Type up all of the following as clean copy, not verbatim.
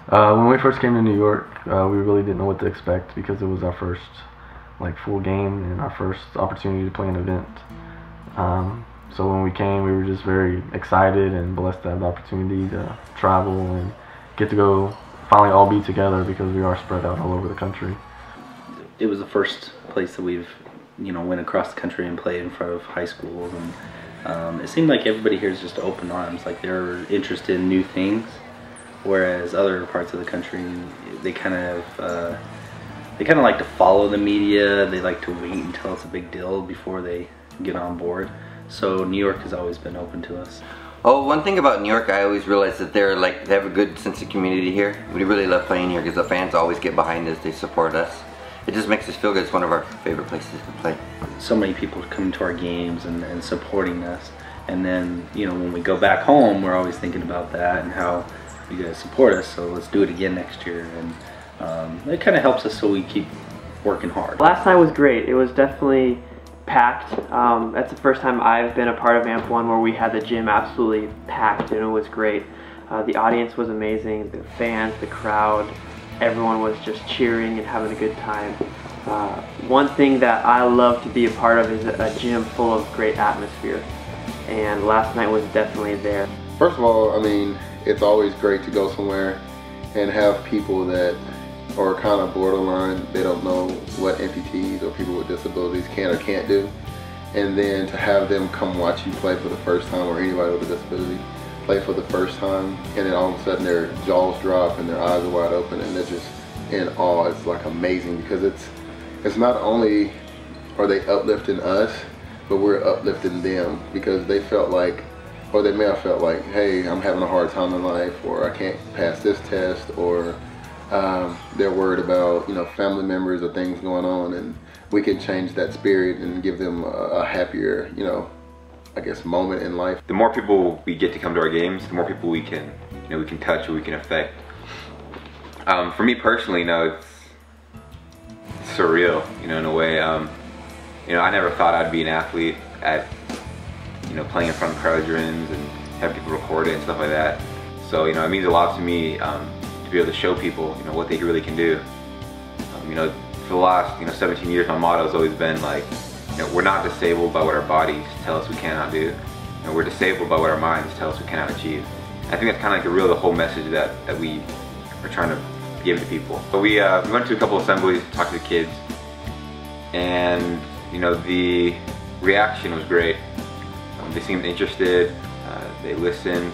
When we first came to New York, we really didn't know what to expect because it was our first full game and our first opportunity to play an event. So when we came, we were just very excited and blessed to have the opportunity to travel and get to go finally all be together because we are spread out all over the country. It was the first place that we've, went across the country and played in front of high schools, and it seemed like everybody here is just open arms, like they're interested in new things, whereas other parts of the country, they kind of like to follow the media. They like to wait until it's a big deal before they get on board. So New York has always been open to us. Oh, one thing about New York, I always realize that they have a good sense of community here. We really love playing here because the fans always get behind us, they support us. It just makes us feel good. It's one of our favorite places to play. So many people coming to our games and supporting us. And then, when we go back home, we're always thinking about that and how you guys support us, so let's do it again next year. And it kind of helps us so we keep working hard. Last night was great. It was definitely packed. That's the first time I've been a part of AMP1 where we had the gym absolutely packed, and it was great. The audience was amazing, the fans, the crowd, everyone was just cheering and having a good time. One thing that I love to be a part of is a gym full of great atmosphere, and last night was definitely there. First of all, I mean, it's always great to go somewhere and have people that are kind of borderline. They don't know what amputees or people with disabilities can or can't do. And then to have them come watch you play for the first time, or anybody with a disability play for the first time, and then all of a sudden their jaws drop and their eyes are wide open and they're just in awe. It's like amazing because it's not only are they uplifting us, but we're uplifting them because they felt like, or they may have felt like, hey, I'm having a hard time in life, or I can't pass this test, or they're worried about family members or things going on, and we can change that spirit and give them a happier I guess moment in life. The more people we get to come to our games, the more people we can we can touch or we can affect. For me personally, it's surreal, in a way. I never thought I'd be an athlete at playing in front of crowd gyms and have people record it and stuff like that. So it means a lot to me to be able to show people what they really can do. For the last 17 years, my motto has always been like, we're not disabled by what our bodies tell us we cannot do. We're disabled by what our minds tell us we cannot achieve. I think that's kind of like the whole message that we are trying to give to people. But we went to a couple assemblies, talked to the kids, and the reaction was great. They seemed interested, they listened,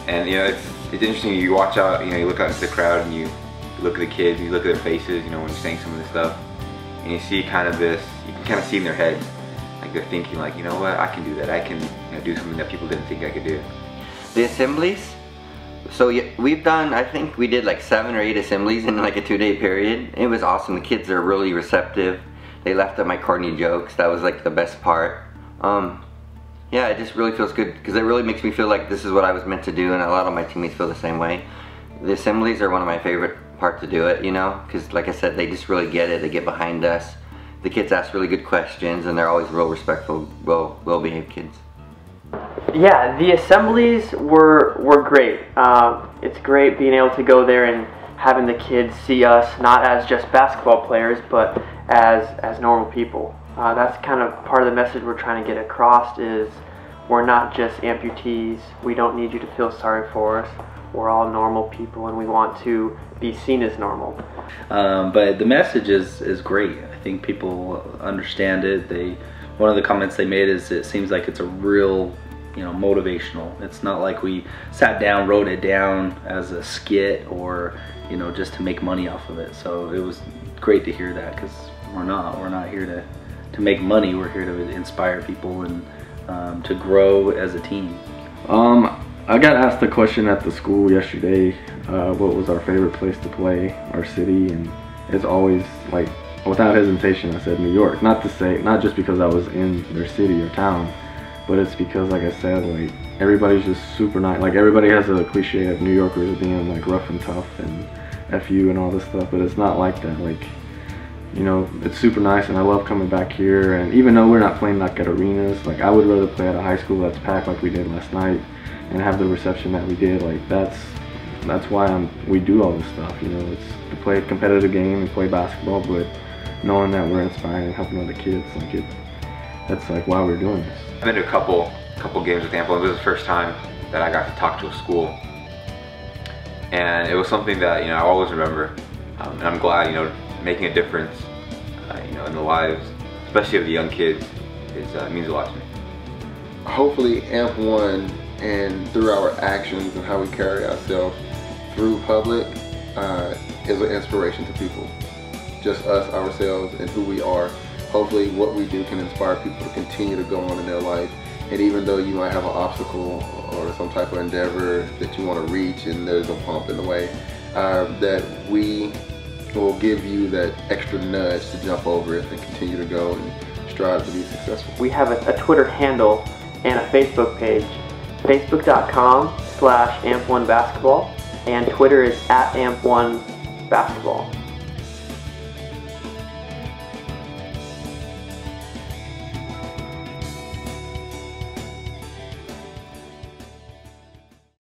and it's interesting. You watch out, you look out into the crowd and you look at the kids, you look at their faces, when you're saying some of this stuff, and you see kind of this, you can kind of see in their heads, like they're thinking like, you know what, I can do that, I can do something that people didn't think I could do. The assemblies, so we've done, I think we did like 7 or 8 assemblies in like a 2-day period. It was awesome. The kids are really receptive. They laughed at my corny jokes. That was like the best part. Yeah, it just really feels good because it really makes me feel like this is what I was meant to do, and a lot of my teammates feel the same way. The assemblies are one of my favorite parts to do it, because like I said, they just really get it. They get behind us. The kids ask really good questions, and they're always real respectful, well-behaved kids. Yeah, the assemblies were great. It's great being able to go there and having the kids see us not as just basketball players, but as normal people. That's kind of part of the message we're trying to get across is we're not just amputees. We don't need you to feel sorry for us. We're all normal people and we want to be seen as normal. But the message is great. I think people understand it. One of the comments they made is it seems like it's a real motivational. It's not like we sat down, wrote it down as a skit or just to make money off of it. So it was great to hear that because we're not here to make money. We're here to inspire people and to grow as a team. I got asked the question at the school yesterday, what was our favorite place to play, our city, and it's always like, without hesitation, I said New York. Not just because I was in their city or town, but it's because, like I said, like everybody's just super nice. Like everybody has a cliche of New Yorkers being like rough and tough and F you and all this stuff, but it's not like that. Like, it's super nice, and I love coming back here. And even though we're not playing like at arenas, like I would rather play at a high school that's packed like we did last night and have the reception that we did. Like that's that's why we do all this stuff. You know, it's to play a competitive game and play basketball, but knowing that we're inspiring and helping other kids, like that's like why we're doing this. I've been to a couple games with Ample. It was the first time that I got to talk to a school, and it was something that, you know, I always remember, and I'm glad, you know, making a difference, you know, in the lives, especially of the young kids, means a lot to me. Hopefully AMP1 and through our actions and how we carry ourselves through public is an inspiration to people. Just us, ourselves, and who we are. Hopefully what we do can inspire people to continue to go on in their life. And even though you might have an obstacle or some type of endeavor that you want to reach and there's a bump in the way, that we will give you that extra nudge to jump over it and continue to go and strive to be successful. We have a Twitter handle and a Facebook page, facebook.com/AMP1basketball, and Twitter is @AMP1basketball.